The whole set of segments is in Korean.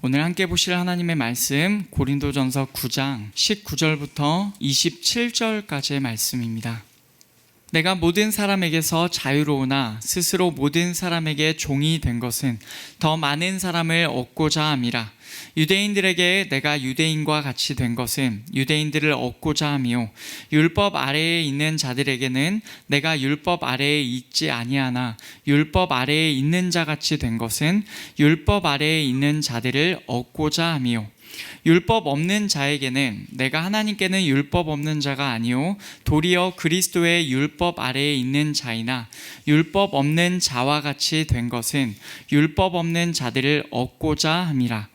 오늘 함께 보실 하나님의 말씀 고린도전서 9장 19절부터 27절까지의 말씀입니다. 내가 모든 사람에게서 자유로우나 스스로 모든 사람에게 종이 된 것은 더 많은 사람을 얻고자 함이라. 유대인들에게 내가 유대인과 같이 된 것은 유대인들을 얻고자 함이요 율법 아래에 있는 자들에게는 내가 율법 아래에 있지 아니하나 율법 아래에 있는 자 같이 된 것은 율법 아래에 있는 자들을 얻고자 함이요 율법 없는 자에게는 내가 하나님께는 율법 없는 자가 아니요 도리어 그리스도의 율법 아래에 있는 자이나 율법 없는 자와 같이 된 것은 율법 없는 자들을 얻고자 함이라.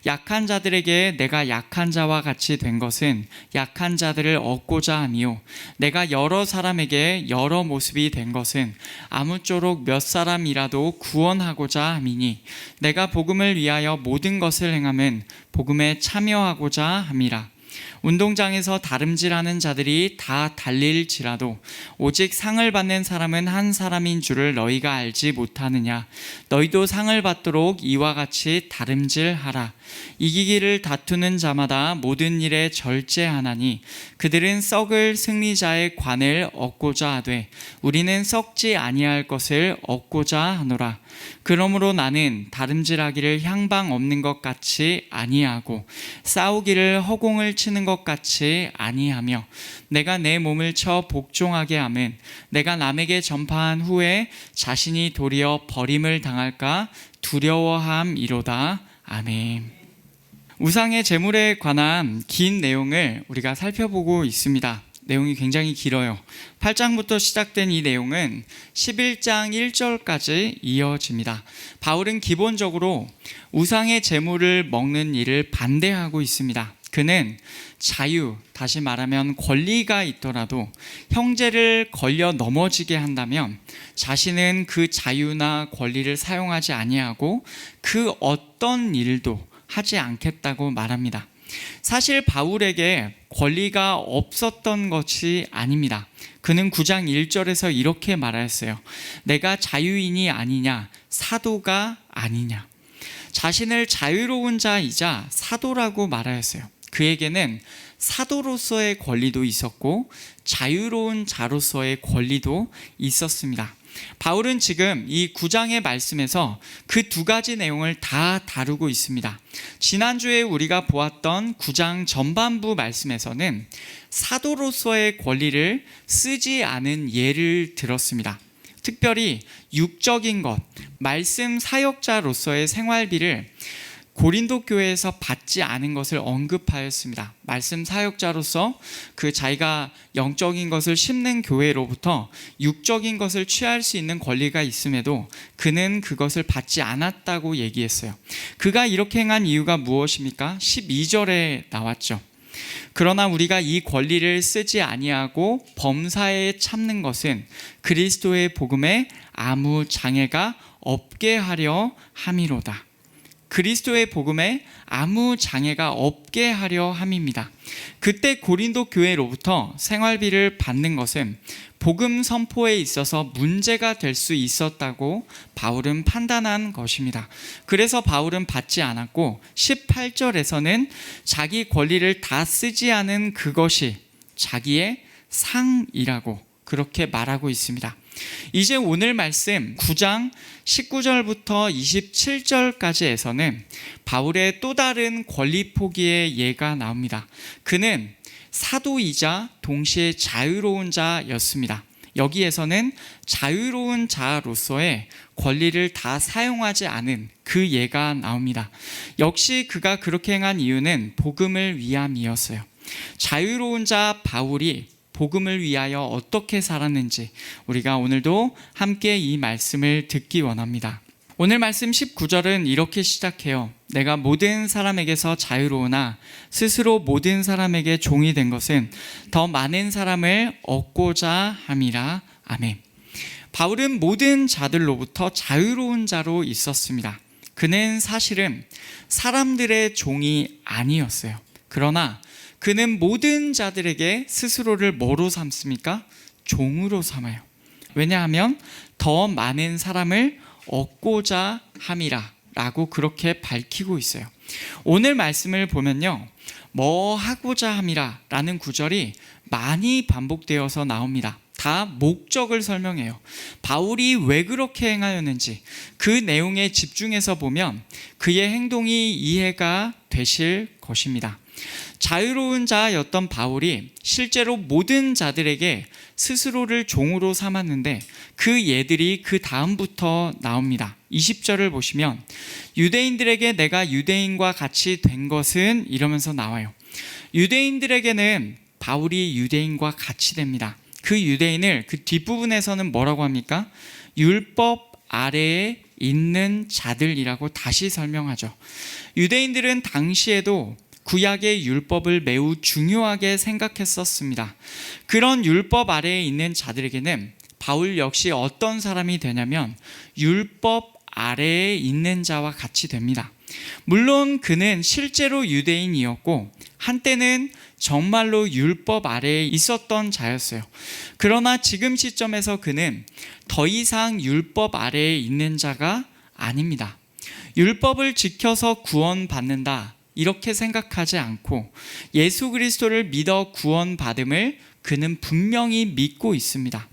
약한 자들에게 내가 약한 자와 같이 된 것은 약한 자들을 얻고자 함이요 내가 여러 사람에게 여러 모습이 된 것은 아무쪼록 몇 사람이라도 구원하고자 함이니 내가 복음을 위하여 모든 것을 행함은 복음에 참여하고자 함이라. 운동장에서 다름질하는 자들이 다 달릴지라도 오직 상을 받는 사람은 한 사람인 줄을 너희가 알지 못하느냐. 너희도 상을 받도록 이와 같이 다름질하라. 이기기를 다투는 자마다 모든 일에 절제하나니 그들은 썩을 승리자의 관을 얻고자 하되 우리는 썩지 아니할 것을 얻고자 하노라. 그러므로 나는 다름질하기를 향방 없는 것 같이 아니하고 싸우기를 허공을 치는 것 같이 아니하며 내가 내 몸을 쳐 복종하게 하면 내가 남에게 전파한 후에 자신이 도리어 버림을 당할까 두려워함이로다. 아멘. 우상의 제물에 관한 긴 내용을 우리가 살펴보고 있습니다. 내용이 굉장히 길어요. 8장부터 시작된 이 내용은 11장 1절까지 이어집니다. 바울은 기본적으로 우상의 제물을 먹는 일을 반대하고 있습니다. 그는 자유, 다시 말하면 권리가 있더라도 형제를 걸려 넘어지게 한다면 자신은 그 자유나 권리를 사용하지 아니하고 그 어떤 일도 하지 않겠다고 말합니다. 사실 바울에게 권리가 없었던 것이 아닙니다. 그는 9장 1절에서 이렇게 말하였어요. 내가 자유인이 아니냐, 사도가 아니냐. 자신을 자유로운 자이자 사도라고 말하였어요. 그에게는 사도로서의 권리도 있었고 자유로운 자로서의 권리도 있었습니다. 바울은 지금 이 9장의 말씀에서 그 두 가지 내용을 다 다루고 있습니다. 지난주에 우리가 보았던 9장 전반부 말씀에서는 사도로서의 권리를 쓰지 않은 예를 들었습니다. 특별히 육적인 것, 말씀 사역자로서의 생활비를 고린도 교회에서 받지 않은 것을 언급하였습니다. 말씀 사역자로서 그 자기가 영적인 것을 심는 교회로부터 육적인 것을 취할 수 있는 권리가 있음에도 그는 그것을 받지 않았다고 얘기했어요. 그가 이렇게 행한 이유가 무엇입니까? 12절에 나왔죠. 그러나 우리가 이 권리를 쓰지 아니하고 범사에 참는 것은 그리스도의 복음에 아무 장애가 없게 하려 함이로다. 그리스도의 복음에 아무 장애가 없게 하려 함입니다. 그때 고린도 교회로부터 생활비를 받는 것은 복음 선포에 있어서 문제가 될 수 있었다고 바울은 판단한 것입니다. 그래서 바울은 받지 않았고 18절에서는 자기 권리를 다 쓰지 않은 그것이 자기의 상이라고 그렇게 말하고 있습니다. 이제 오늘 말씀 9장 19절부터 27절까지에서는 바울의 또 다른 권리 포기의 예가 나옵니다. 그는 사도이자 동시에 자유로운 자였습니다. 여기에서는 자유로운 자로서의 권리를 다 사용하지 않은 그 예가 나옵니다. 역시 그가 그렇게 행한 이유는 복음을 위함이었어요. 자유로운 자 바울이 복음을 위하여 어떻게 살았는지 우리가 오늘도 함께 이 말씀을 듣기 원합니다. 오늘 말씀 19절은 이렇게 시작해요. 내가 모든 사람에게서 자유로우나 스스로 모든 사람에게 종이 된 것은 더 많은 사람을 얻고자 함이라. 아멘. 바울은 모든 자들로부터 자유로운 자로 있었습니다. 그는 사실은 사람들의 종이 아니었어요. 그러나 그는 모든 자들에게 스스로를 뭐로 삼습니까? 종으로 삼아요. 왜냐하면 더 많은 사람을 얻고자 함이라 라고 그렇게 밝히고 있어요. 오늘 말씀을 보면요, 뭐 하고자 함이라 라는 구절이 많이 반복되어서 나옵니다. 다 목적을 설명해요. 바울이 왜 그렇게 행하였는지 그 내용에 집중해서 보면 그의 행동이 이해가 되실 것입니다. 자유로운 자였던 바울이 실제로 모든 자들에게 스스로를 종으로 삼았는데 그 예들이 그 다음부터 나옵니다. 20절을 보시면 유대인들에게 내가 유대인과 같이 된 것은 이러면서 나와요. 유대인들에게는 바울이 유대인과 같이 됩니다. 그 유대인을 그 뒷부분에서는 뭐라고 합니까? 율법 아래에 있는 자들이라고 다시 설명하죠. 유대인들은 당시에도 구약의 율법을 매우 중요하게 생각했었습니다. 그런 율법 아래에 있는 자들에게는 바울 역시 어떤 사람이 되냐면 율법 아래에 있는 자와 같이 됩니다. 물론 그는 실제로 유대인이었고 한때는 정말로 율법 아래에 있었던 자였어요. 그러나 지금 시점에서 그는 더 이상 율법 아래에 있는 자가 아닙니다. 율법을 지켜서 구원받는다 이렇게 생각하지 않고 예수 그리스도를 믿어 구원받음을 그는 분명히 믿고 있습니다.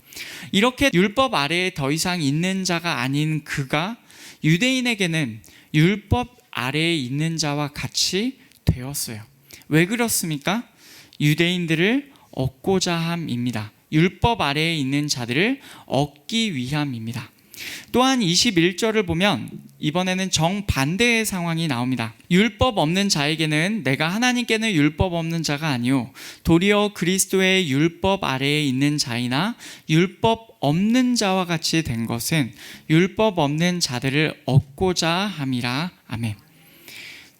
이렇게 율법 아래에 더 이상 있는 자가 아닌 그가 유대인에게는 율법 아래에 있는 자와 같이 되었어요. 왜 그렇습니까? 유대인들을 얻고자 함입니다. 율법 아래에 있는 자들을 얻기 위함입니다. 또한 21절을 보면 이번에는 정반대의 상황이 나옵니다. 율법 없는 자에게는 내가 하나님께는 율법 없는 자가 아니요 도리어 그리스도의 율법 아래에 있는 자이나 율법 없는 자와 같이 된 것은 율법 없는 자들을 얻고자 함이라. 아멘.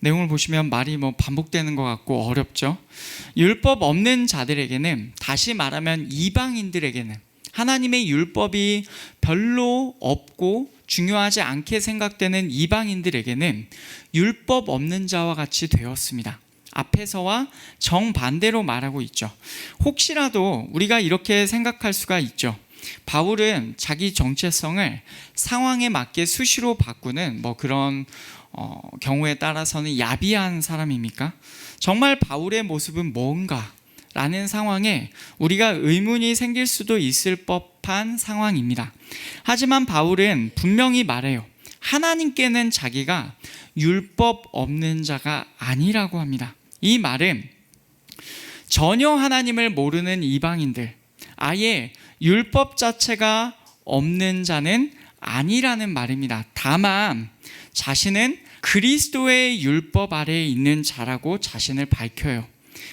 내용을 보시면 말이 반복되는 것 같고 어렵죠. 율법 없는 자들에게는, 다시 말하면 이방인들에게는 하나님의 율법이 별로 없고 중요하지 않게 생각되는 이방인들에게는 율법 없는 자와 같이 되었습니다. 앞에서와 정반대로 말하고 있죠. 혹시라도 우리가 이렇게 생각할 수가 있죠. 바울은 자기 정체성을 상황에 맞게 수시로 바꾸는 그런 경우에 따라서는 야비한 사람입니까? 정말 바울의 모습은 뭔가? 라는 상황에 우리가 의문이 생길 수도 있을 법한 상황입니다. 하지만 바울은 분명히 말해요. 하나님께는 자기가 율법 없는 자가 아니라고 합니다. 이 말은 전혀 하나님을 모르는 이방인들, 아예 율법 자체가 없는 자는 아니라는 말입니다. 다만 자신은 그리스도의 율법 아래에 있는 자라고 자신을 밝혀요.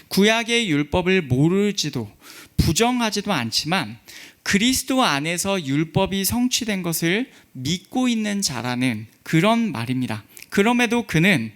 구약의 율법을 모르지도 부정하지도 않지만 그리스도 안에서 율법이 성취된 것을 믿고 있는 자라는 그런 말입니다. 그럼에도 그는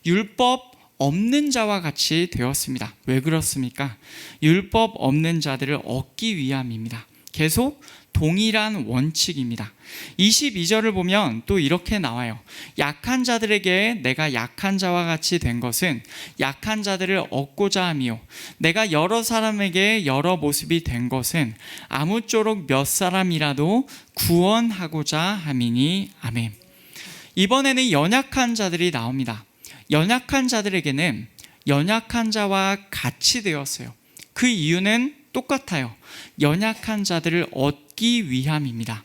율법 없는 자와 같이 되었습니다. 왜 그렇습니까? 율법 없는 자들을 얻기 위함입니다. 계속 동일한 원칙입니다. 22절을 보면 또 이렇게 나와요. 약한 자들에게 내가 약한 자와 같이 된 것은 약한 자들을 얻고자 함이요 내가 여러 사람에게 여러 모습이 된 것은 아무쪼록 몇 사람이라도 구원하고자 함이니. 아멘. 이번에는 연약한 자들이 나옵니다. 연약한 자들에게는 연약한 자와 같이 되었어요. 그 이유는 똑같아요. 연약한 자들을 얻기 위함입니다.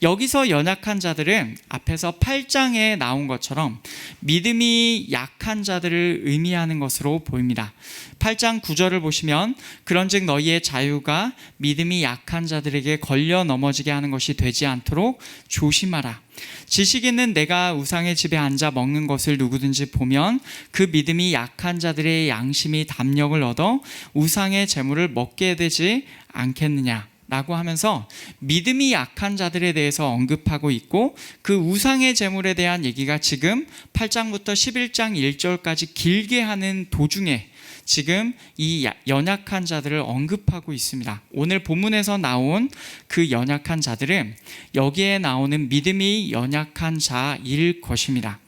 여기서 연약한 자들은 앞에서 8장에 나온 것처럼 믿음이 약한 자들을 의미하는 것으로 보입니다. 8장 9절을 보시면 그런즉 너희의 자유가 믿음이 약한 자들에게 걸려 넘어지게 하는 것이 되지 않도록 조심하라. 지식 있는 내가 우상의 집에 앉아 먹는 것을 누구든지 보면 그 믿음이 약한 자들의 양심이 담력을 얻어 우상의 재물을 먹게 되지 않겠느냐 라고 하면서 믿음이 약한 자들에 대해서 언급하고 있고 그 우상의 재물에 대한 얘기가 지금 8장부터 11장 1절까지 길게 하는 도중에 지금 이 연약한 자들을 언급하고 있습니다. 오늘 본문에서 나온 그 연약한 자들은 여기에 나오는 믿음이 연약한 자일 것입니다.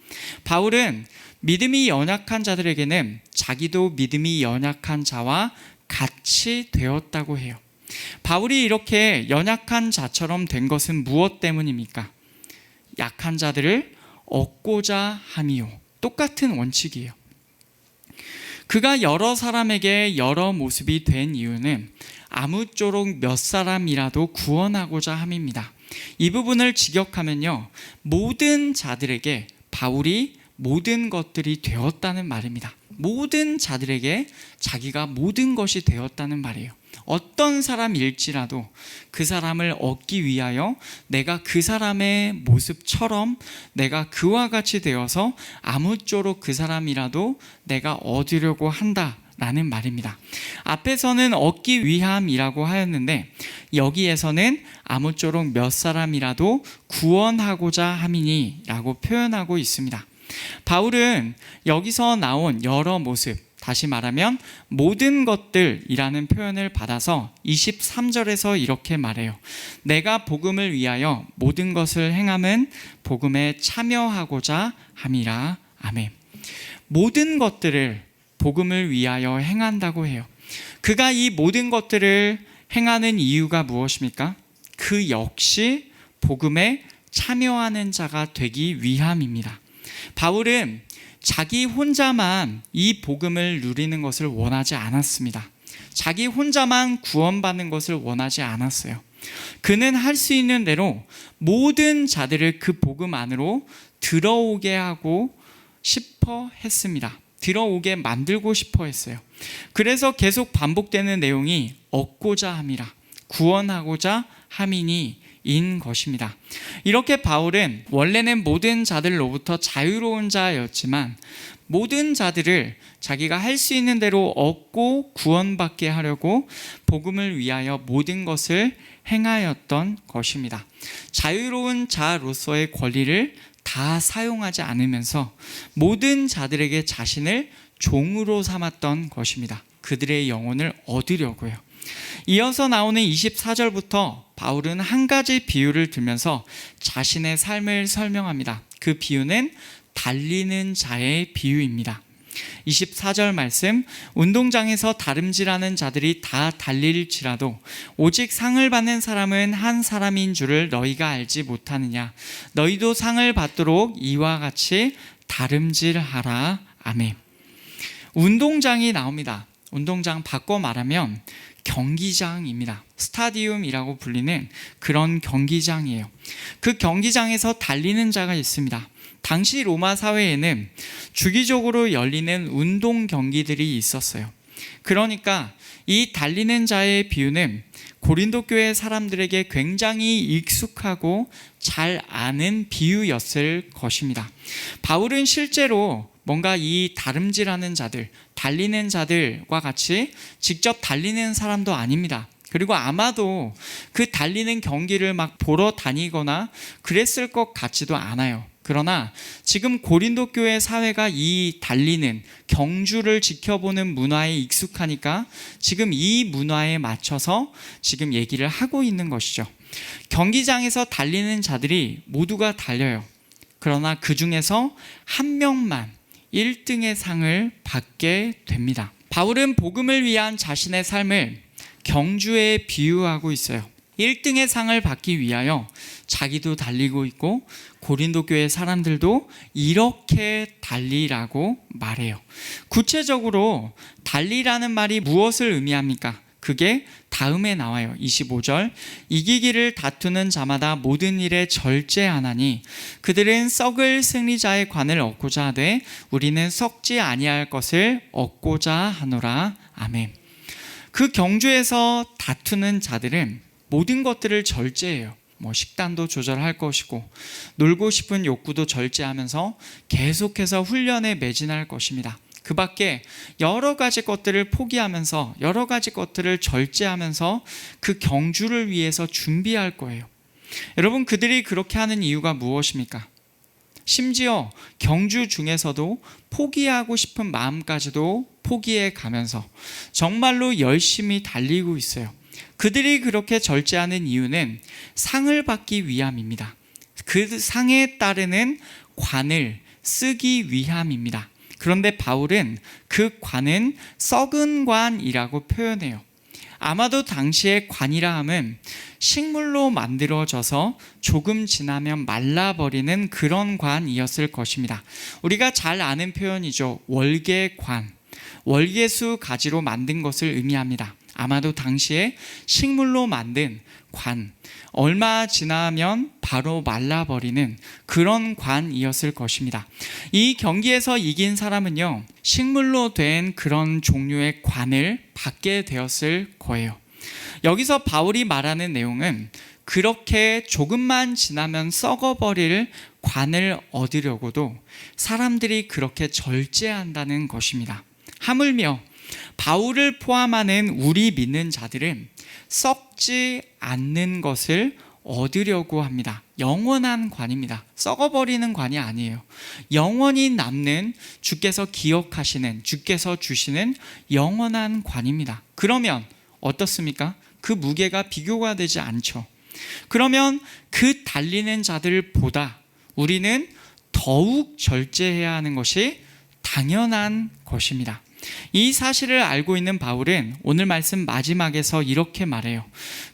바울은 믿음이 연약한 자들에게는 자기도 믿음이 연약한 자와 같이 되었다고 해요. 바울이 이렇게 연약한 자처럼 된 것은 무엇 때문입니까? 약한 자들을 얻고자 함이요. 똑같은 원칙이에요. 그가 여러 사람에게 여러 모습이 된 이유는 아무쪼록 몇 사람이라도 구원하고자 함입니다. 이 부분을 직역하면요, 모든 자들에게 바울이 모든 것들이 되었다는 말입니다. 모든 자들에게 자기가 모든 것이 되었다는 말이에요. 어떤 사람일지라도 그 사람을 얻기 위하여 내가 그 사람의 모습처럼 내가 그와 같이 되어서 아무쪼록 그 사람이라도 내가 얻으려고 한다라는 말입니다. 앞에서는 얻기 위함이라고 하였는데 여기에서는 아무쪼록 몇 사람이라도 구원하고자 함이니 라고 표현하고 있습니다. 바울은 여기서 나온 여러 모습, 다시 말하면 모든 것들이라는 표현을 받아서 23절에서 이렇게 말해요. 내가 복음을 위하여 모든 것을 행함은 복음에 참여하고자 함이라. 아멘. 모든 것들을 복음을 위하여 행한다고 해요. 그가 이 모든 것들을 행하는 이유가 무엇입니까? 그 역시 복음에 참여하는 자가 되기 위함입니다. 바울은 자기 혼자만 이 복음을 누리는 것을 원하지 않았습니다. 자기 혼자만 구원받는 것을 원하지 않았어요. 그는 할 수 있는 대로 모든 자들을 그 복음 안으로 들어오게 하고 싶어 했습니다. 들어오게 만들고 싶어 했어요. 그래서 계속 반복되는 내용이 얻고자 함이라, 구원하고자 함이니 인 것입니다. 이렇게 바울은 원래는 모든 자들로부터 자유로운 자였지만 모든 자들을 자기가 할 수 있는 대로 얻고 구원받게 하려고 복음을 위하여 모든 것을 행하였던 것입니다. 자유로운 자로서의 권리를 다 사용하지 않으면서 모든 자들에게 자신을 종으로 삼았던 것입니다. 그들의 영혼을 얻으려고요. 이어서 나오는 24절부터 바울은 한 가지 비유를 들면서 자신의 삶을 설명합니다. 그 비유는 달리는 자의 비유입니다. 24절 말씀, 운동장에서 다름질하는 자들이 다 달릴지라도 오직 상을 받는 사람은 한 사람인 줄을 너희가 알지 못하느냐. 너희도 상을 받도록 이와 같이 다름질하라. 아멘. 운동장이 나옵니다. 운동장 바꿔 말하면 경기장입니다. 스타디움이라고 불리는 그런 경기장이에요. 그 경기장에서 달리는 자가 있습니다. 당시 로마 사회에는 주기적으로 열리는 운동 경기들이 있었어요. 그러니까 이 달리는 자의 비유는 고린도 교회 사람들에게 굉장히 익숙하고 잘 아는 비유였을 것입니다. 바울은 실제로 뭔가 이 다름질하는 자들, 달리는 자들과 같이 직접 달리는 사람도 아닙니다. 그리고 아마도 그 달리는 경기를 막 보러 다니거나 그랬을 것 같지도 않아요. 그러나 지금 고린도 교회 사회가 이 달리는 경주를 지켜보는 문화에 익숙하니까 지금 이 문화에 맞춰서 지금 얘기를 하고 있는 것이죠. 경기장에서 달리는 자들이 모두가 달려요. 그러나 그 중에서 한 명만 1등의 상을 받게 됩니다. 바울은 복음을 위한 자신의 삶을 경주에 비유하고 있어요. 1등의 상을 받기 위하여 자기도 달리고 있고 고린도 교회 사람들도 이렇게 달리라고 말해요. 구체적으로 달리라는 말이 무엇을 의미합니까? 그게 다음에 나와요. 25절, 이기기를 다투는 자마다 모든 일에 절제하나니 그들은 썩을 승리자의 관을 얻고자 하되 우리는 썩지 아니할 것을 얻고자 하노라. 아멘. 그 경주에서 다투는 자들은 모든 것들을 절제해요. 식단도 조절할 것이고 놀고 싶은 욕구도 절제하면서 계속해서 훈련에 매진할 것입니다. 그 밖에 여러 가지 것들을 포기하면서 여러 가지 것들을 절제하면서 그 경주를 위해서 준비할 거예요. 여러분, 그들이 그렇게 하는 이유가 무엇입니까? 심지어 경주 중에서도 포기하고 싶은 마음까지도 포기해 가면서 정말로 열심히 달리고 있어요. 그들이 그렇게 절제하는 이유는 상을 받기 위함입니다. 그 상에 따르는 관을 쓰기 위함입니다. 그런데 바울은 그 관은 썩은 관이라고 표현해요. 아마도 당시의 관이라 함은 식물로 만들어져서 조금 지나면 말라버리는 그런 관이었을 것입니다. 우리가 잘 아는 표현이죠. 월계관. 월계수 가지로 만든 것을 의미합니다. 아마도 당시에 식물로 만든 관, 얼마 지나면 바로 말라버리는 그런 관이었을 것입니다. 이 경기에서 이긴 사람은요, 식물로 된 그런 종류의 관을 받게 되었을 거예요. 여기서 바울이 말하는 내용은 그렇게 조금만 지나면 썩어버릴 관을 얻으려고도 사람들이 그렇게 절제한다는 것입니다. 하물며 바울을 포함하는 우리 믿는 자들은 썩지 않는 것을 얻으려고 합니다. 영원한 관입니다. 썩어버리는 관이 아니에요. 영원히 남는 주께서 기억하시는, 주께서 주시는 영원한 관입니다. 그러면 어떻습니까? 그 무게가 비교가 되지 않죠. 그러면 그 달리는 자들보다 우리는 더욱 절제해야 하는 것이 당연한 것입니다. 이 사실을 알고 있는 바울은 오늘 말씀 마지막에서 이렇게 말해요.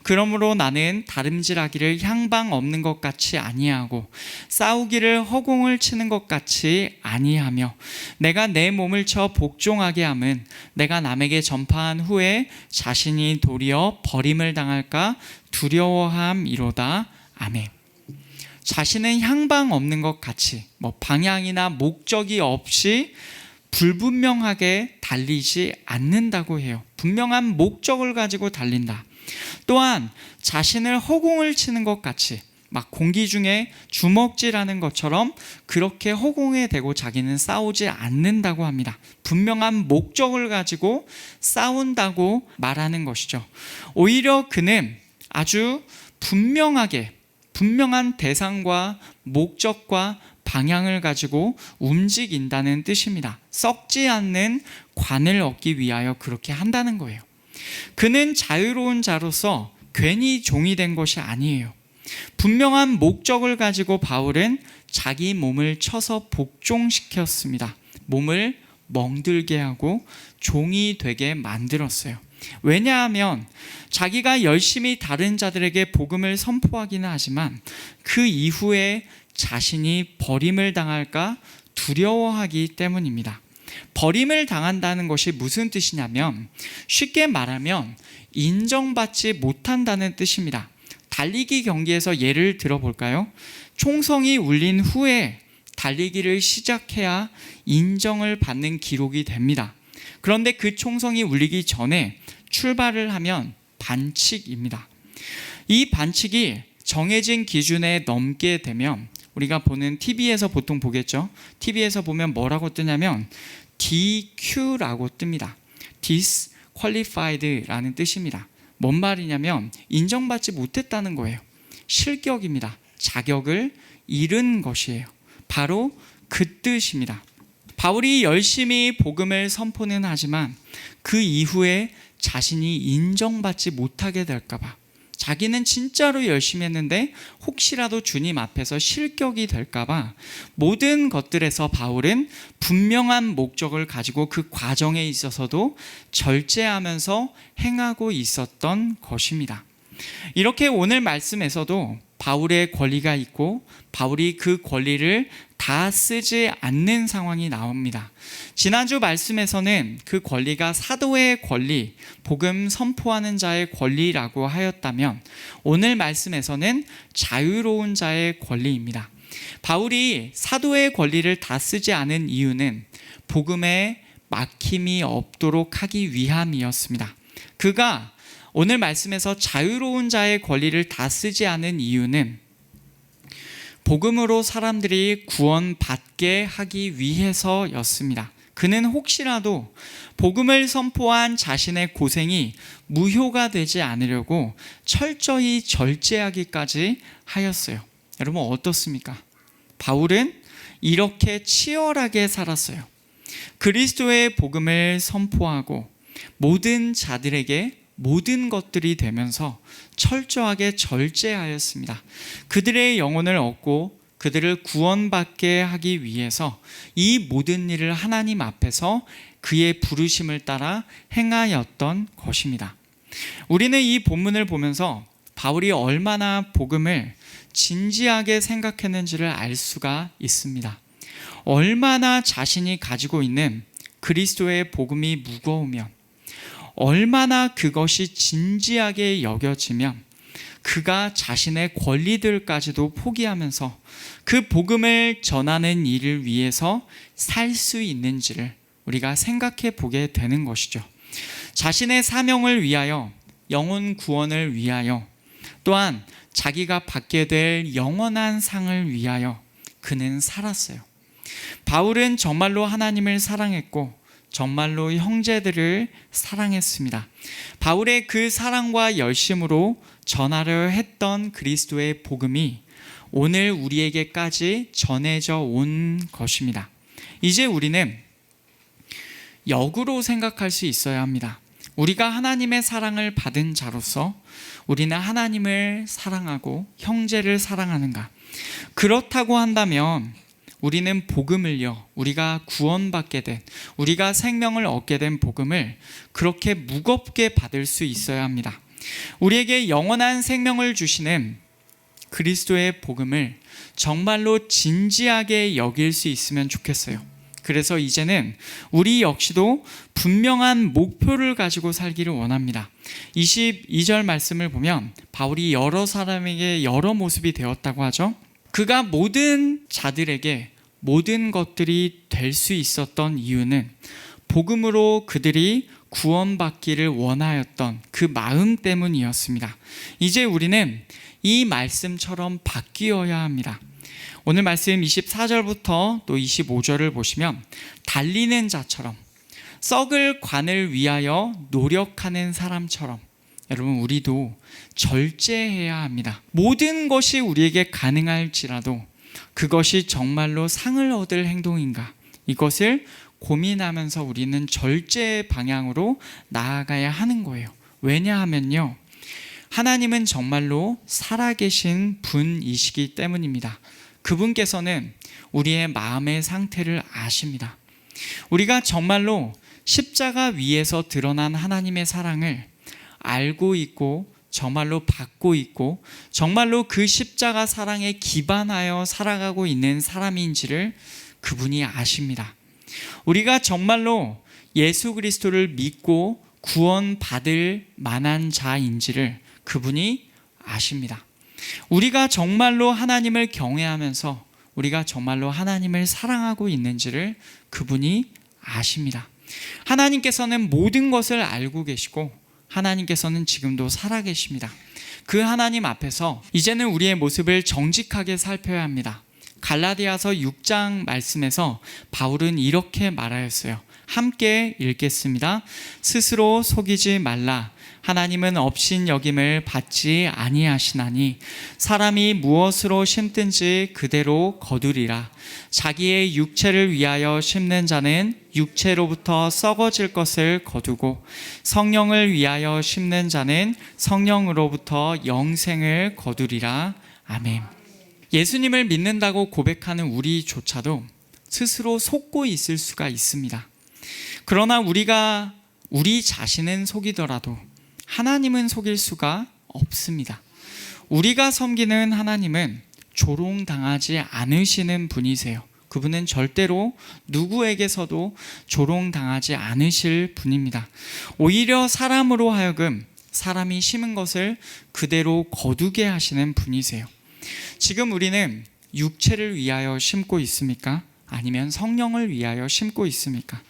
그러므로 나는 다름질하기를 향방 없는 것 같이 아니하고 싸우기를 허공을 치는 것 같이 아니하며 내가 내 몸을 쳐 복종하게 함은 내가 남에게 전파한 후에 자신이 도리어 버림을 당할까 두려워함이로다. 아멘. 자신은 향방 없는 것 같이 방향이나 목적이 없이 불분명하게 달리지 않는다고 해요. 분명한 목적을 가지고 달린다. 또한 자신을 허공을 치는 것 같이 막 공기 중에 주먹질하는 것처럼 그렇게 허공에 대고 자기는 싸우지 않는다고 합니다. 분명한 목적을 가지고 싸운다고 말하는 것이죠. 오히려 그는 아주 분명한 대상과 목적과 방향을 가지고 움직인다는 뜻입니다. 썩지 않는 관을 얻기 위하여 그렇게 한다는 거예요. 그는 자유로운 자로서 괜히 종이 된 것이 아니에요. 분명한 목적을 가지고 바울은 자기 몸을 쳐서 복종시켰습니다. 몸을 멍들게 하고 종이 되게 만들었어요. 왜냐하면 자기가 열심히 다른 자들에게 복음을 선포하기는 하지만 그 이후에 자신이 버림을 당할까 두려워하기 때문입니다. 버림을 당한다는 것이 무슨 뜻이냐면 쉽게 말하면 인정받지 못한다는 뜻입니다. 달리기 경기에서 예를 들어볼까요? 총성이 울린 후에 달리기를 시작해야 인정을 받는 기록이 됩니다. 그런데 그 총성이 울리기 전에 출발을 하면 반칙입니다. 이 반칙이 정해진 기준에 넘게 되면 우리가 보는 TV에서 보통 보겠죠. TV에서 보면 뭐라고 뜨냐면 DQ라고 뜹니다. Disqualified라는 뜻입니다. 뭔 말이냐면 인정받지 못했다는 거예요. 실격입니다. 자격을 잃은 것이에요. 바로 그 뜻입니다. 바울이 열심히 복음을 선포는 하지만 그 이후에 자신이 인정받지 못하게 될까 봐, 자기는 진짜로 열심히 했는데 혹시라도 주님 앞에서 실격이 될까 봐 모든 것들에서 바울은 분명한 목적을 가지고 그 과정에 있어서도 절제하면서 행하고 있었던 것입니다. 이렇게 오늘 말씀에서도 바울의 권리가 있고 바울이 그 권리를 다 쓰지 않는 상황이 나옵니다. 지난주 말씀에서는 그 권리가 사도의 권리, 복음 선포하는 자의 권리라고 하였다면 오늘 말씀에서는 자유로운 자의 권리입니다. 바울이 사도의 권리를 다 쓰지 않은 이유는 복음에 막힘이 없도록 하기 위함이었습니다. 그가 오늘 말씀에서 자유로운 자의 권리를 다 쓰지 않은 이유는 복음으로 사람들이 구원받게 하기 위해서였습니다. 그는 혹시라도 복음을 선포한 자신의 고생이 무효가 되지 않으려고 철저히 절제하기까지 하였어요. 여러분 어떻습니까? 바울은 이렇게 치열하게 살았어요. 그리스도의 복음을 선포하고 모든 자들에게 모든 것들이 되면서 철저하게 절제하였습니다. 그들의 영혼을 얻고 그들을 구원받게 하기 위해서 이 모든 일을 하나님 앞에서 그의 부르심을 따라 행하였던 것입니다. 우리는 이 본문을 보면서 바울이 얼마나 복음을 진지하게 생각했는지를 알 수가 있습니다. 얼마나 자신이 가지고 있는 그리스도의 복음이 무거우면, 얼마나 그것이 진지하게 여겨지면 그가 자신의 권리들까지도 포기하면서 그 복음을 전하는 일을 위해서 살 수 있는지를 우리가 생각해 보게 되는 것이죠. 자신의 사명을 위하여, 영혼 구원을 위하여, 또한 자기가 받게 될 영원한 상을 위하여 그는 살았어요. 바울은 정말로 하나님을 사랑했고 정말로 형제들을 사랑했습니다. 바울의 그 사랑과 열심으로 전하려 했던 그리스도의 복음이 오늘 우리에게까지 전해져 온 것입니다. 이제 우리는 역으로 생각할 수 있어야 합니다. 우리가 하나님의 사랑을 받은 자로서 우리는 하나님을 사랑하고 형제를 사랑하는가? 그렇다고 한다면 우리는 복음을요, 우리가 구원받게 된, 우리가 생명을 얻게 된 복음을 그렇게 무겁게 받을 수 있어야 합니다. 우리에게 영원한 생명을 주시는 그리스도의 복음을 정말로 진지하게 여길 수 있으면 좋겠어요. 그래서 이제는 우리 역시도 분명한 목표를 가지고 살기를 원합니다. 22절 말씀을 보면 바울이 여러 사람에게 여러 모습이 되었다고 하죠. 그가 모든 자들에게 모든 것들이 될 수 있었던 이유는 복음으로 그들이 구원받기를 원하였던 그 마음 때문이었습니다. 이제 우리는 이 말씀처럼 바뀌어야 합니다. 오늘 말씀 24절부터 또 25절을 보시면 달리는 자처럼, 썩을 관을 위하여 노력하는 사람처럼, 여러분 우리도 절제해야 합니다. 모든 것이 우리에게 가능할지라도 그것이 정말로 상을 얻을 행동인가, 이것을 고민하면서 우리는 절제의 방향으로 나아가야 하는 거예요. 왜냐하면요, 하나님은 정말로 살아계신 분이시기 때문입니다. 그분께서는 우리의 마음의 상태를 아십니다. 우리가 정말로 십자가 위에서 드러난 하나님의 사랑을 알고 있고 정말로 받고 있고 정말로 그 십자가 사랑에 기반하여 살아가고 있는 사람인지를 그분이 아십니다. 우리가 정말로 예수 그리스도를 믿고 구원받을 만한 자인지를 그분이 아십니다. 우리가 정말로 하나님을 경외하면서 우리가 정말로 하나님을 사랑하고 있는지를 그분이 아십니다. 하나님께서는 모든 것을 알고 계시고 하나님께서는 지금도 살아계십니다. 그 하나님 앞에서 이제는 우리의 모습을 정직하게 살펴야 합니다. 갈라디아서 6장 말씀에서 바울은 이렇게 말하였어요. 함께 읽겠습니다. 스스로 속이지 말라. 하나님은 업신여김을 받지 아니하시나니 사람이 무엇으로 심든지 그대로 거두리라. 자기의 육체를 위하여 심는 자는 육체로부터 썩어질 것을 거두고 성령을 위하여 심는 자는 성령으로부터 영생을 거두리라. 아멘. 예수님을 믿는다고 고백하는 우리조차도 스스로 속고 있을 수가 있습니다. 그러나 우리가 우리 자신은 속이더라도 하나님은 속일 수가 없습니다. 우리가 섬기는 하나님은 조롱당하지 않으시는 분이세요. 그분은 절대로 누구에게서도 조롱당하지 않으실 분입니다. 오히려 사람으로 하여금 사람이 심은 것을 그대로 거두게 하시는 분이세요. 지금 우리는 육체를 위하여 심고 있습니까? 아니면 성령을 위하여 심고 있습니까?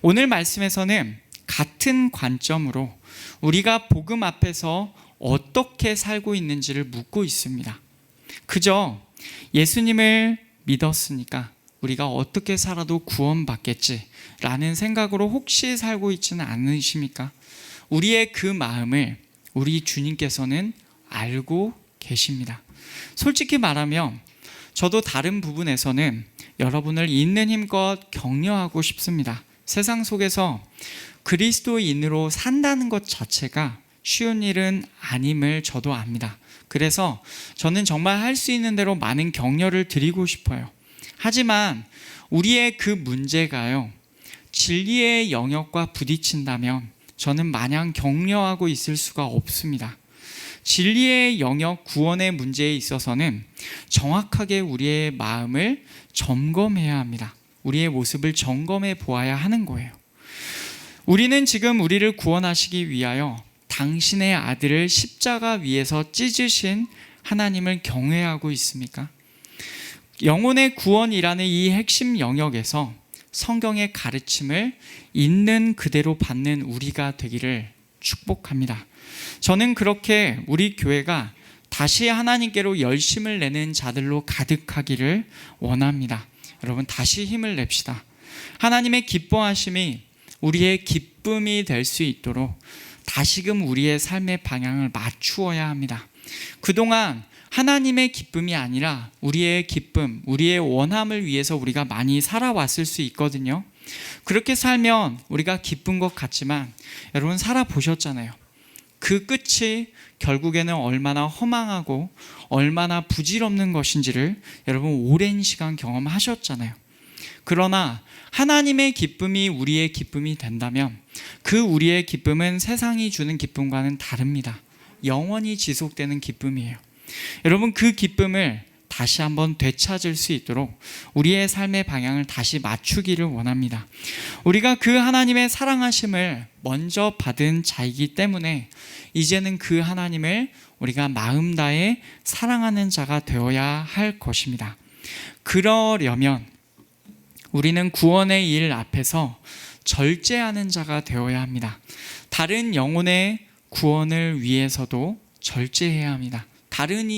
오늘 말씀에서는 같은 관점으로 우리가 복음 앞에서 어떻게 살고 있는지를 묻고 있습니다. 그저 예수님을 믿었으니까 우리가 어떻게 살아도 구원받겠지라는 생각으로 혹시 살고 있지는 않으십니까? 우리의 그 마음을 우리 주님께서는 알고 계십니다. 솔직히 말하면 저도 다른 부분에서는 여러분을 있는 힘껏 격려하고 싶습니다. 세상 속에서 그리스도인으로 산다는 것 자체가 쉬운 일은 아님을 저도 압니다. 그래서 저는 정말 할 수 있는 대로 많은 격려를 드리고 싶어요. 하지만 우리의 그 문제가요, 진리의 영역과 부딪힌다면 저는 마냥 격려하고 있을 수가 없습니다. 진리의 영역 구원의 문제에 있어서는 정확하게 우리의 마음을 점검해야 합니다. 우리의 모습을 점검해 보아야 하는 거예요. 우리는 지금 우리를 구원하시기 위하여 당신의 아들을 십자가 위에서 찢으신 하나님을 경외하고 있습니까? 영혼의 구원이라는 이 핵심 영역에서 성경의 가르침을 있는 그대로 받는 우리가 되기를 축복합니다. 저는 그렇게 우리 교회가 다시 하나님께로 열심을 내는 자들로 가득하기를 원합니다. 여러분, 다시 힘을 냅시다. 하나님의 기뻐하심이 우리의 기쁨이 될 수 있도록 다시금 우리의 삶의 방향을 맞추어야 합니다. 그동안 하나님의 기쁨이 아니라 우리의 기쁨, 우리의 원함을 위해서 우리가 많이 살아왔을 수 있거든요. 그렇게 살면 우리가 기쁜 것 같지만 여러분, 살아보셨잖아요. 그 끝이 결국에는 얼마나 허망하고 얼마나 부질없는 것인지를 여러분 오랜 시간 경험하셨잖아요. 그러나 하나님의 기쁨이 우리의 기쁨이 된다면 그 우리의 기쁨은 세상이 주는 기쁨과는 다릅니다. 영원히 지속되는 기쁨이에요. 여러분, 그 기쁨을 다시 한번 되찾을 수 있도록 우리의 삶의 방향을 다시 맞추기를 원합니다. 우리가 그 하나님의 사랑하심을 먼저 받은 자이기 때문에 이제는 그 하나님을 우리가 마음 다해 사랑하는 자가 되어야 할 것입니다. 그러려면 우리는 구원의 일 앞에서 절제하는 자가 되어야 합니다. 다른 영혼의 구원을 위해서도 절제해야 합니다. 다른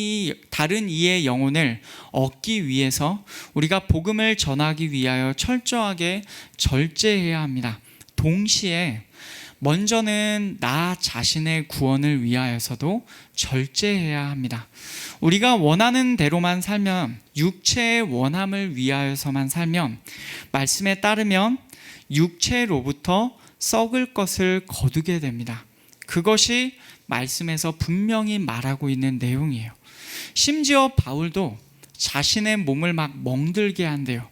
이의 영혼을 얻기 위해서 우리가 복음을 전하기 위하여 철저하게 절제해야 합니다. 동시에 먼저는 나 자신의 구원을 위하여서도 절제해야 합니다. 우리가 원하는 대로만 살면, 육체의 원함을 위하여서만 살면, 말씀에 따르면 육체로부터 썩을 것을 거두게 됩니다. 그것이 말씀에서 분명히 말하고 있는 내용이에요. 심지어 바울도 자신의 몸을 막 멍들게 한대요.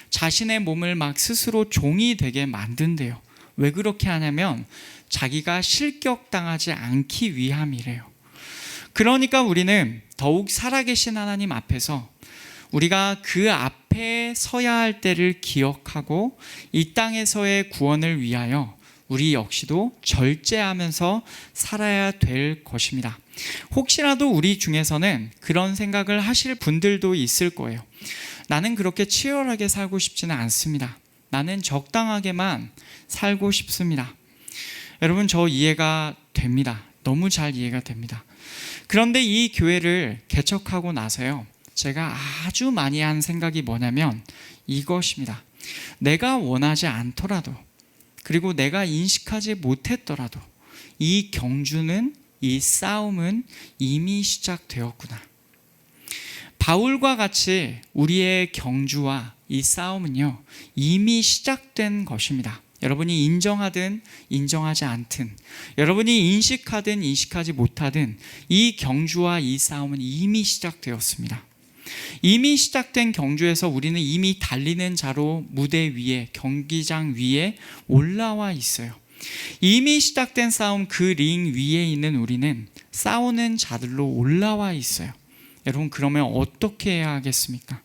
자신의 몸을 막 스스로 종이 되게 만든대요. 왜 그렇게 하냐면 자기가 실격당하지 않기 위함이래요. 그러니까 우리는 더욱 살아계신 하나님 앞에서 우리가 그 앞에 서야 할 때를 기억하고 이 땅에서의 구원을 위하여 우리 역시도 절제하면서 살아야 될 것입니다. 혹시라도 우리 중에서는 그런 생각을 하실 분들도 있을 거예요. 나는 그렇게 치열하게 살고 싶지는 않습니다. 나는 적당하게만 살고 싶습니다. 여러분, 저 이해가 됩니다. 너무 잘 이해가 됩니다. 그런데 이 교회를 개척하고 나서요, 제가 아주 많이 한 생각이 뭐냐면 이것입니다. 내가 원하지 않더라도, 그리고 내가 인식하지 못했더라도 이 경주는, 이 싸움은 이미 시작되었구나. 바울과 같이 우리의 경주와 이 싸움은요, 이미 시작된 것입니다. 여러분이 인정하든 인정하지 않든, 여러분이 인식하든 인식하지 못하든 이 경주와 이 싸움은 이미 시작되었습니다. 이미 시작된 경주에서 우리는 이미 달리는 자로 무대 위에, 경기장 위에 올라와 있어요. 이미 시작된 싸움, 그 링 위에 있는 우리는 싸우는 자들로 올라와 있어요. 여러분, 그러면 어떻게 해야 하겠습니까?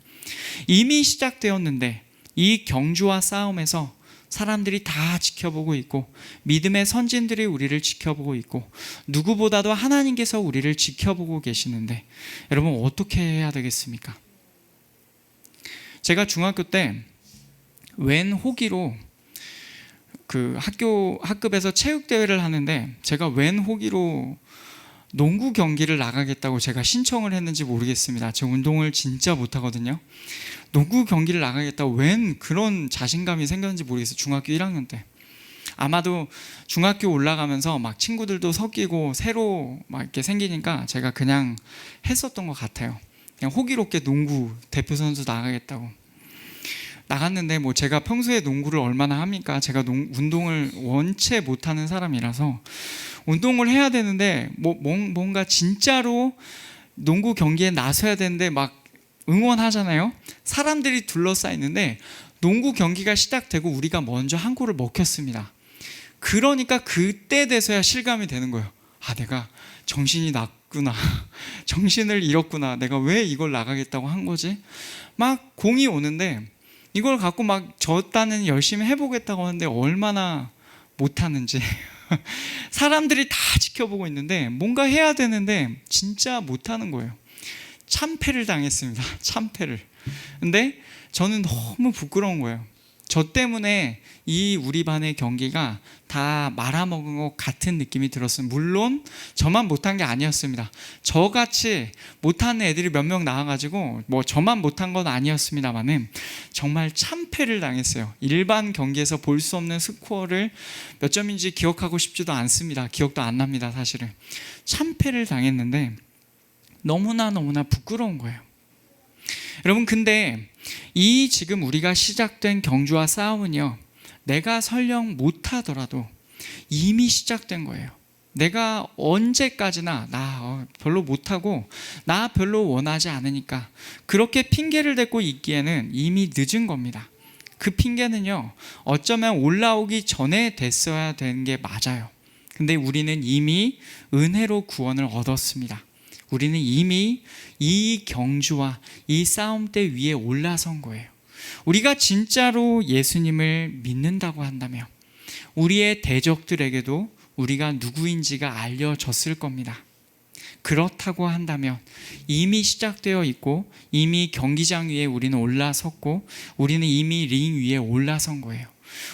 이미 시작되었는데 이 경주와 싸움에서 사람들이 다 지켜보고 있고, 믿음의 선진들이 우리를 지켜보고 있고, 누구보다도 하나님께서 우리를 지켜보고 계시는데 여러분, 어떻게 해야 되겠습니까? 제가 중학교 때 웬 호기로 그 학급에서 체육대회를 하는데, 제가 웬 호기로 농구 경기를 나가겠다고 제가 신청을 했는지 모르겠습니다. 제가 운동을 진짜 못하거든요. 농구 경기를 나가겠다고 웬 그런 자신감이 생겼는지 모르겠어요. 중학교 1학년 때. 아마도 중학교 올라가면서 막 친구들도 섞이고 새로 막 이렇게 생기니까 제가 그냥 했었던 것 같아요. 그냥 호기롭게 농구 대표 선수 나가겠다고. 나갔는데 뭐 제가 평소에 농구를 얼마나 합니까? 제가 운동을 원체 못하는 사람이라서 운동을 해야 되는데 뭔가 진짜로 농구 경기에 나서야 되는데 막 응원하잖아요. 사람들이 둘러싸여 있는데 농구 경기가 시작되고 우리가 먼저 한 골을 먹혔습니다. 그러니까 그때 돼서야 실감이 되는 거예요. 아, 내가 정신이 났구나. 정신을 잃었구나. 내가 왜 이걸 나가겠다고 한 거지? 막 공이 오는데 이걸 갖고 막 저 딴은 열심히 해보겠다고 하는데 얼마나 못하는지 사람들이 다 지켜보고 있는데 뭔가 해야 되는데 진짜 못하는 거예요. 참패를 당했습니다. 참패를. 근데 저는 너무 부끄러운 거예요. 저 때문에 이 우리 반의 경기가 다 말아먹은 것 같은 느낌이 들었어요. 물론 저만 못한 게 아니었습니다. 저같이 못하는 애들이 몇 명 나와가지고 뭐 저만 못한 건 아니었습니다만은 정말 참패를 당했어요. 일반 경기에서 볼 수 없는 스코어를 몇 점인지 기억하고 싶지도 않습니다. 기억도 안 납니다. 사실은 참패를 당했는데 너무나 부끄러운 거예요. 여러분, 근데 이 지금 우리가 시작된 경주와 싸움은요, 내가 설령 못하더라도 이미 시작된 거예요. 내가 언제까지나 나 별로 못하고 나 별로 원하지 않으니까 그렇게 핑계를 대고 있기에는 이미 늦은 겁니다. 그 핑계는요, 어쩌면 올라오기 전에 됐어야 되는 게 맞아요. 근데 우리는 이미 은혜로 구원을 얻었습니다. 우리는 이미 이 경주와 이 싸움대 위에 올라선 거예요. 우리가 진짜로 예수님을 믿는다고 한다면 우리의 대적들에게도 우리가 누구인지가 알려졌을 겁니다. 그렇다고 한다면 이미 시작되어 있고 이미 경기장 위에 우리는 올라섰고 우리는 이미 링 위에 올라선 거예요.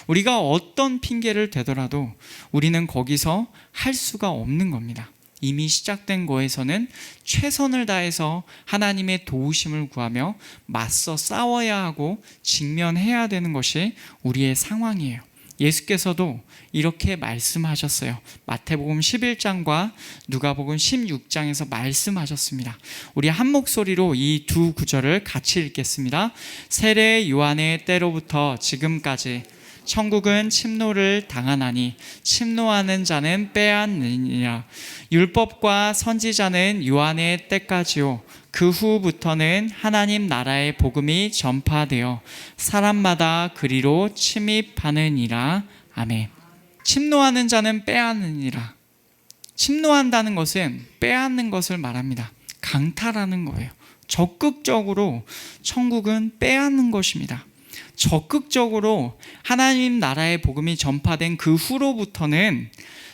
우리가 어떤 핑계를 대더라도 우리는 거기서 할 수가 없는 겁니다. 이미 시작된 거에서는 최선을 다해서 하나님의 도우심을 구하며 맞서 싸워야 하고 직면해야 되는 것이 우리의 상황이에요. 예수께서도 이렇게 말씀하셨어요. 마태복음 11장과 누가복음 16장에서 말씀하셨습니다. 우리 한 목소리로 이 두 구절을 같이 읽겠습니다. 세례 요한의 때로부터 지금까지 천국은 침노를 당하나니 침노하는 자는 빼앗느니라. 율법과 선지자는 요한의 때까지요 그 후부터는 하나님 나라의 복음이 전파되어 사람마다 그리로 침입하느니라. 아멘. 침노하는 자는 빼앗느니라. 침노한다는 것은 빼앗는 것을 말합니다. 강탈하는 거예요. 적극적으로 천국은 빼앗는 것입니다. 적극적으로 하나님 나라의 복음이 전파된 그 후로부터는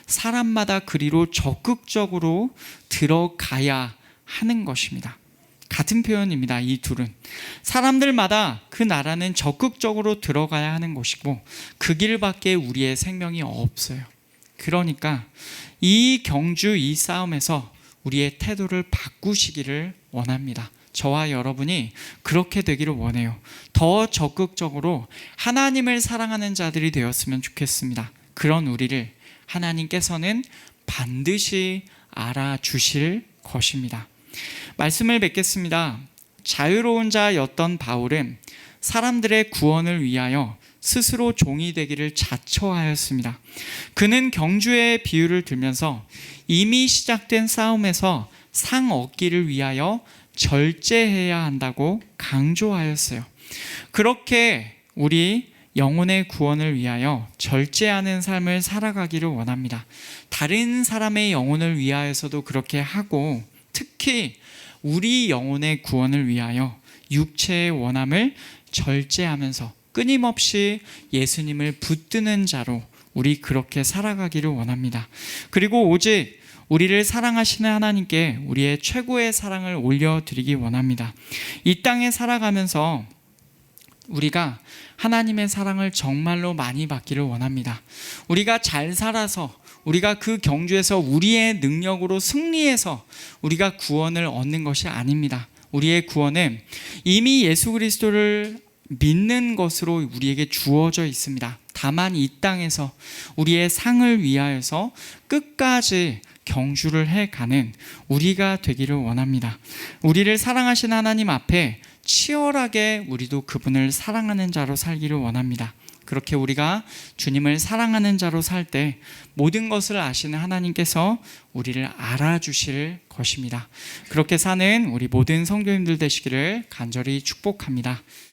사람마다 그리로 적극적으로 들어가야 하는 것입니다. 같은 표현입니다. 이 둘은 사람들마다 그 나라는 적극적으로 들어가야 하는 것이고 그 길밖에 우리의 생명이 없어요. 그러니까 이 경주, 이 싸움에서 우리의 태도를 바꾸시기를 원합니다. 저와 여러분이 그렇게 되기를 원해요. 더 적극적으로 하나님을 사랑하는 자들이 되었으면 좋겠습니다. 그런 우리를 하나님께서는 반드시 알아주실 것입니다. 말씀을 뵙겠습니다. 자유로운 자였던 바울은 사람들의 구원을 위하여 스스로 종이 되기를 자처하였습니다. 그는 경주의 비유를 들면서 이미 시작된 싸움에서 상 얻기를 위하여 절제해야 한다고 강조하였어요. 그렇게 우리 영혼의 구원을 위하여 절제하는 삶을 살아가기를 원합니다. 다른 사람의 영혼을 위하여서도 그렇게 하고 특히 우리 영혼의 구원을 위하여 육체의 원함을 절제하면서 끊임없이 예수님을 붙드는 자로 우리 그렇게 살아가기를 원합니다. 그리고 오직 우리를 사랑하시는 하나님께 우리의 최고의 사랑을 올려드리기 원합니다. 이 땅에 살아가면서 우리가 하나님의 사랑을 정말로 많이 받기를 원합니다. 우리가 잘 살아서 우리가 그 경주에서 우리의 능력으로 승리해서 우리가 구원을 얻는 것이 아닙니다. 우리의 구원은 이미 예수 그리스도를 믿는 것으로 우리에게 주어져 있습니다. 다만 이 땅에서 우리의 상을 위하여서 끝까지 경주를 해가는 우리가 되기를 원합니다. 우리를 사랑하시는 하나님 앞에 치열하게 우리도 그분을 사랑하는 자로 살기를 원합니다. 그렇게 우리가 주님을 사랑하는 자로 살 때 모든 것을 아시는 하나님께서 우리를 알아주실 것입니다. 그렇게 사는 우리 모든 성도님들 되시기를 간절히 축복합니다.